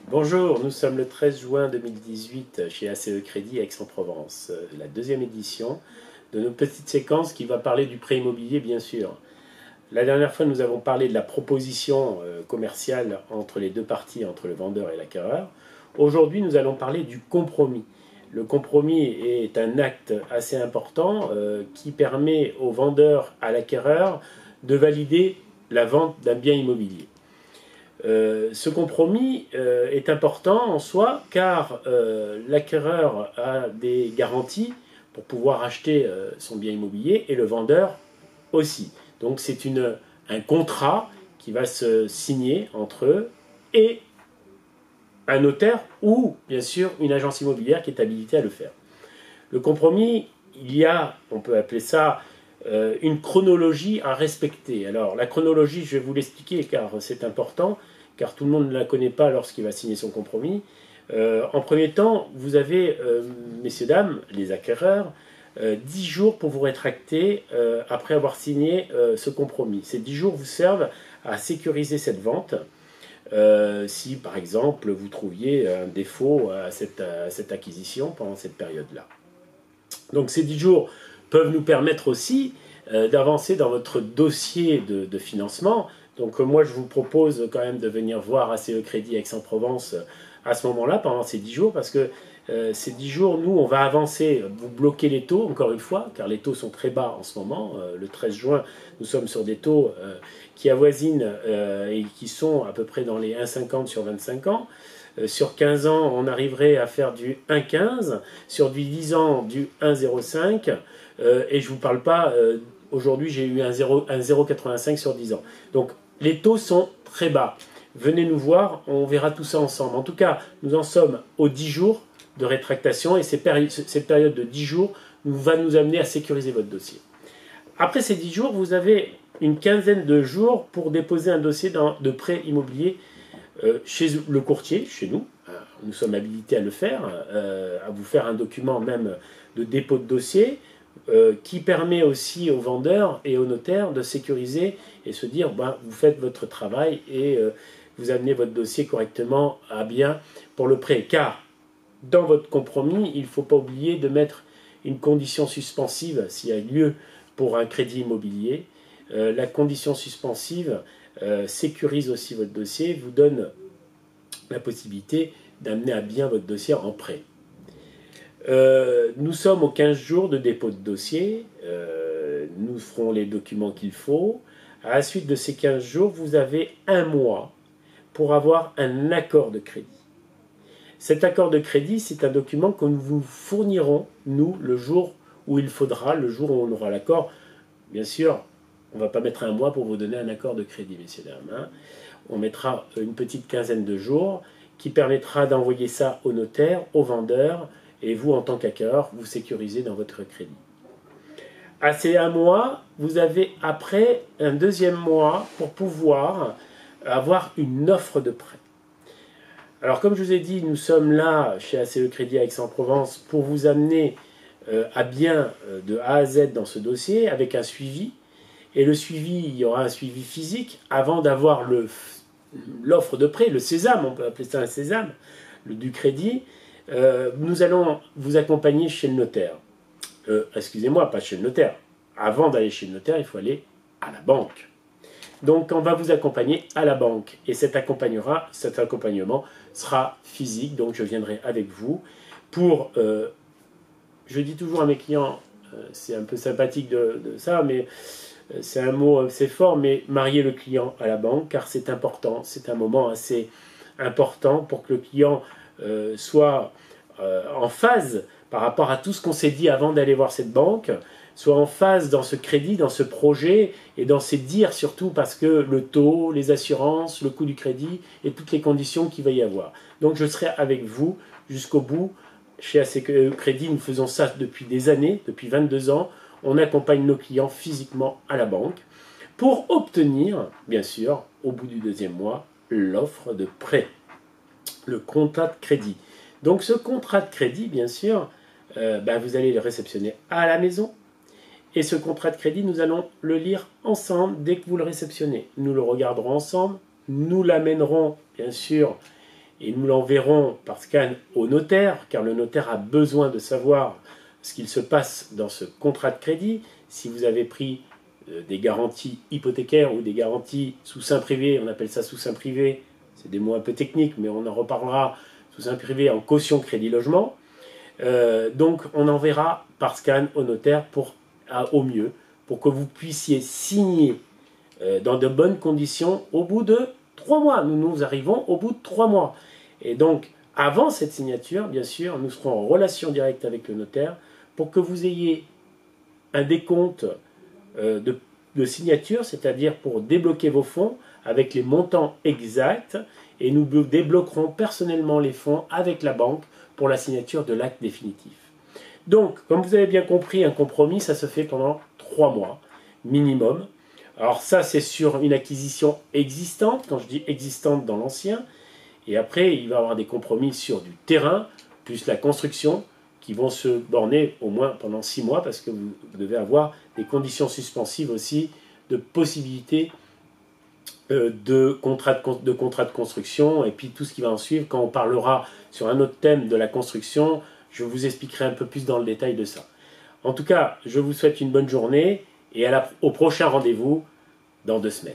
Bonjour, nous sommes le 13 juin 2018 chez ACE Crédit Aix-en-Provence, la deuxième édition de nos petites séquences qui va parler du prêt immobilier bien sûr. La dernière fois nous avons parlé de la proposition commerciale entre les deux parties, entre le vendeur et l'acquéreur. Aujourd'hui nous allons parler du compromis. Le compromis est un acte assez important qui permet au vendeur, à l'acquéreur de valider la vente d'un bien immobilier. Ce compromis est important en soi car l'acquéreur a des garanties pour pouvoir acheter son bien immobilier et le vendeur aussi. Donc c'est un contrat qui va se signer entre eux et un notaire ou bien sûr une agence immobilière qui est habilitée à le faire. Le compromis, on peut appeler ça une chronologie à respecter. Alors la chronologie, je vais vous l'expliquer car c'est important, car tout le monde ne la connaît pas lorsqu'il va signer son compromis. En premier temps, vous avez, messieurs, dames, les acquéreurs, 10 jours pour vous rétracter après avoir signé ce compromis. Ces 10 jours vous servent à sécuriser cette vente. Si par exemple vous trouviez un défaut à cette acquisition pendant cette période-là. Donc ces 10 jours peuvent nous permettre aussi d'avancer dans votre dossier de financement. Donc moi je vous propose quand même de venir voir ACE Crédit Aix-en-Provence à ce moment-là, pendant ces 10 jours, parce que ces 10 jours, nous on va avancer, vous bloquez les taux encore une fois, car les taux sont très bas en ce moment. Le 13 juin, nous sommes sur des taux qui avoisinent et qui sont à peu près dans les 1,50 sur 25 ans. Sur 15 ans, on arriverait à faire du 1,15, sur du 10 ans, du 1,05, et je ne vous parle pas, aujourd'hui j'ai eu un 0,85 sur 10 ans. Donc les taux sont très bas. Venez nous voir, on verra tout ça ensemble. En tout cas, nous en sommes aux 10 jours de rétractation et cette période de 10 jours va nous amener à sécuriser votre dossier. Après ces 10 jours, vous avez une quinzaine de jours pour déposer un dossier de prêt immobilier chez le courtier, chez nous. Nous sommes habilités à le faire, à vous faire un document même de dépôt de dossier qui permet aussi aux vendeurs et aux notaires de sécuriser et se dire vous faites votre travail et vous amenez votre dossier correctement à bien pour le prêt. Car dans votre compromis, il ne faut pas oublier de mettre une condition suspensive s'il y a lieu pour un crédit immobilier. La condition suspensive sécurise aussi votre dossier, vous donne la possibilité d'amener à bien votre dossier en prêt. Nous sommes aux 15 jours de dépôt de dossier, nous ferons les documents qu'il faut. À la suite de ces 15 jours, vous avez un mois pour avoir un accord de crédit. Cet accord de crédit, c'est un document que nous vous fournirons, nous, le jour où il faudra, le jour où on aura l'accord. Bien sûr, on ne va pas mettre un mois pour vous donner un accord de crédit, messieurs, dames. On mettra une petite quinzaine de jours qui permettra d'envoyer ça au notaire, au vendeur, et vous, en tant qu'acquéreur, vous sécurisez dans votre crédit. À ces un mois, vous avez après un deuxième mois pour pouvoir avoir une offre de prêt. Alors comme je vous ai dit, nous sommes là chez ACE Crédit Aix-en-Provence pour vous amener à bien de A à Z dans ce dossier avec un suivi. Et le suivi, il y aura un suivi physique avant d'avoir l'offre de prêt, le sésame, on peut appeler ça un sésame, du crédit. Nous allons vous accompagner chez le notaire. Excusez-moi, pas chez le notaire. Avant d'aller chez le notaire, il faut aller à la banque. Donc on va vous accompagner à la banque et cet accompagnement sera physique, donc je viendrai avec vous pour, je dis toujours à mes clients, c'est un peu sympathique de ça, mais c'est un mot assez fort, mais marier le client à la banque car c'est important, c'est un moment assez important pour que le client soit en phase par rapport à tout ce qu'on s'est dit avant d'aller voir cette banque, soit en phase dans ce crédit, dans ce projet et dans ses dires surtout parce que le taux, les assurances, le coût du crédit et toutes les conditions qu'il va y avoir. Donc je serai avec vous jusqu'au bout. Chez ACE Crédit, nous faisons ça depuis des années, depuis 22 ans. On accompagne nos clients physiquement à la banque pour obtenir, bien sûr, au bout du deuxième mois, l'offre de prêt, le contrat de crédit. Donc ce contrat de crédit, bien sûr, vous allez le réceptionner à la maison. Et ce contrat de crédit, nous allons le lire ensemble dès que vous le réceptionnez. Nous le regarderons ensemble, nous l'amènerons, bien sûr, et nous l'enverrons par scan au notaire, car le notaire a besoin de savoir ce qu'il se passe dans ce contrat de crédit. Si vous avez pris des garanties hypothécaires ou des garanties sous seing privé, on appelle ça sous seing privé, c'est des mots un peu techniques, mais on en reparlera, sous seing privé en caution crédit logement. Donc on enverra par scan au notaire au mieux, pour que vous puissiez signer dans de bonnes conditions au bout de 3 mois. Nous arrivons au bout de 3 mois. Et donc, avant cette signature, bien sûr, nous serons en relation directe avec le notaire pour que vous ayez un décompte de signature, c'est-à-dire pour débloquer vos fonds avec les montants exacts, et nous débloquerons personnellement les fonds avec la banque pour la signature de l'acte définitif. Donc, comme vous avez bien compris, un compromis, ça se fait pendant 3 mois minimum. Alors ça, c'est sur une acquisition existante, quand je dis existante dans l'ancien, et après, il va y avoir des compromis sur du terrain, plus la construction, qui vont se borner au moins pendant 6 mois, parce que vous devez avoir des conditions suspensives aussi, de possibilités de contrat de construction, et puis tout ce qui va en suivre. Quand on parlera sur un autre thème de la construction, je vous expliquerai un peu plus dans le détail de ça. En tout cas, je vous souhaite une bonne journée, et au prochain rendez-vous dans 2 semaines.